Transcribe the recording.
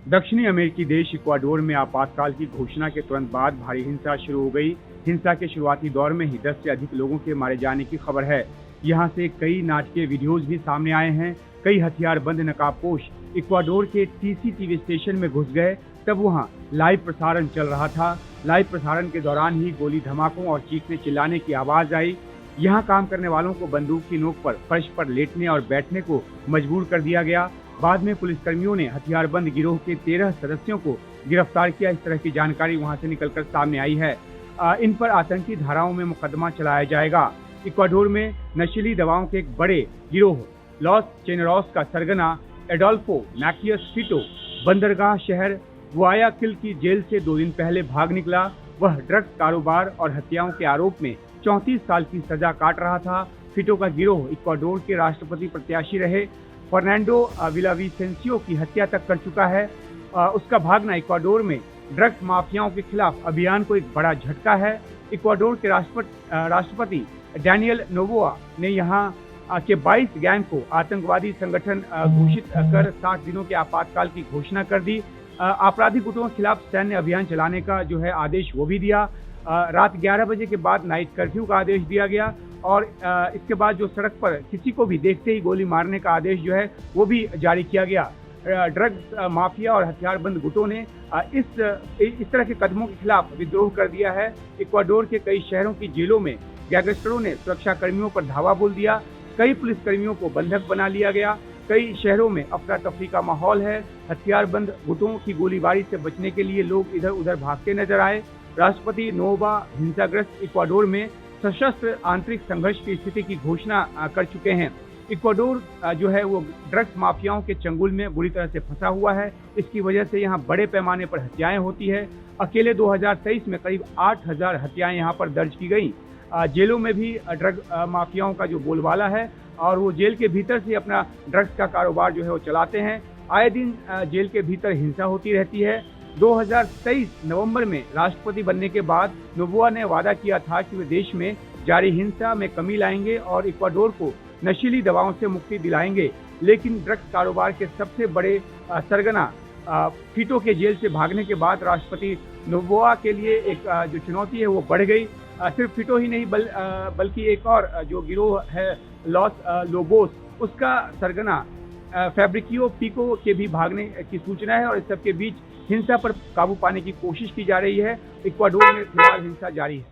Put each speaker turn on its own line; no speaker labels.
दक्षिणी अमेरिकी देश इक्वाडोर में आपातकाल की घोषणा के तुरंत बाद भारी हिंसा शुरू हो गई। हिंसा के शुरुआती दौर में ही 10 से अधिक लोगों के मारे जाने की खबर है। यहां से कई नाटकीय वीडियोज भी सामने आए हैं। कई हथियारबंद नकाबपोश इक्वाडोर के सीसीटीवी स्टेशन में घुस गए। तब वहां लाइव प्रसारण चल रहा था। लाइव प्रसारण के दौरान ही गोली धमाकों और चीखने चिल्लाने की आवाज आई। यहाँ काम करने वालों को बंदूक की नोक पर फर्श पर लेटने और बैठने को मजबूर कर दिया गया। बाद में पुलिसकर्मियों ने हथियारबंद गिरोह के 13 सदस्यों को गिरफ्तार किया। इस तरह की जानकारी वहां से निकलकर सामने आई है। इन पर आतंकी धाराओं में मुकदमा चलाया जाएगा। इक्वाडोर में नशीली दवाओं के एक बड़े गिरोह लॉस चेनरोस का सरगना एडोल्फो मैकियस फिटो बंदरगाह शहर गुआयाकिल की जेल से 2 दिन पहले भाग निकला। वह ड्रग्स कारोबार और हत्याओं के आरोप में 34 साल की सजा काट रहा था। फिटो का गिरोह इक्वाडोर के राष्ट्रपति प्रत्याशी रहे फर्नांडो विलाविसेंसियो की हत्या तक कर चुका है। उसका भागना इक्वाडोर में ड्रग्स माफियाओं के खिलाफ अभियान को एक बड़ा झटका है। इक्वाडोर के राष्ट्रपति डैनियल नोबोआ ने यहाँ के 22 गैंग को आतंकवादी संगठन घोषित कर 60 दिनों के आपातकाल की घोषणा कर दी। आपराधिक गुटों के खिलाफ सैन्य अभियान चलाने का जो है आदेश वो भी दिया। रात 11 बजे के बाद नाइट कर्फ्यू का आदेश दिया गया और इसके बाद जो सड़क पर किसी को भी देखते ही गोली मारने का आदेश जो है वो भी जारी किया गया। ड्रग्स माफिया और हथियारबंद गुटों ने इस तरह के कदमों के खिलाफ विद्रोह कर दिया है। इक्वाडोर के कई शहरों की जेलों में गैंगस्टरों ने सुरक्षा कर्मियों पर धावा बोल दिया। कई पुलिसकर्मियों को बंधक बना लिया गया। कई शहरों में अफरा तफरी का माहौल है। हथियारबंद गुटों की गोलीबारी से बचने के लिए लोग इधर उधर भागते नजर आए। राष्ट्रपति नोबोआ हिंसाग्रस्त इक्वाडोर में सशस्त्र आंतरिक संघर्ष की स्थिति की घोषणा कर चुके हैं। इक्वाडोर जो है वो ड्रग्स माफियाओं के चंगुल में बुरी तरह से फंसा हुआ है। इसकी वजह से यहाँ बड़े पैमाने पर हत्याएं होती है। अकेले 2023 में करीब 8000 हत्याएं यहाँ पर दर्ज की गई। जेलों में भी ड्रग माफियाओं का जो बोलबाला है और वो जेल के भीतर से अपना ड्रग्स का कारोबार जो है वो चलाते हैं। आए दिन जेल के भीतर हिंसा होती रहती है। 2023 नवंबर में राष्ट्रपति बनने के बाद नोबोआ ने वादा किया था कि वे देश में जारी हिंसा में कमी लाएंगे और इक्वाडोर को नशीली दवाओं से मुक्ति दिलाएंगे। लेकिन ड्रग्स कारोबार के सबसे बड़े सरगना फिटो के जेल से भागने के बाद राष्ट्रपति नोबोआ के लिए एक जो चुनौती है वो बढ़ गई। सिर्फ फिटो ही नहीं बल्कि एक और जो गिरोह है लॉस लोबोस उसका सरगना फैब्रिकियो पिको के भी भागने की सूचना है और इस सबके बीच हिंसा पर काबू पाने की कोशिश की जा रही है। इक्वाडोर में फिलहाल हिंसा जारी है।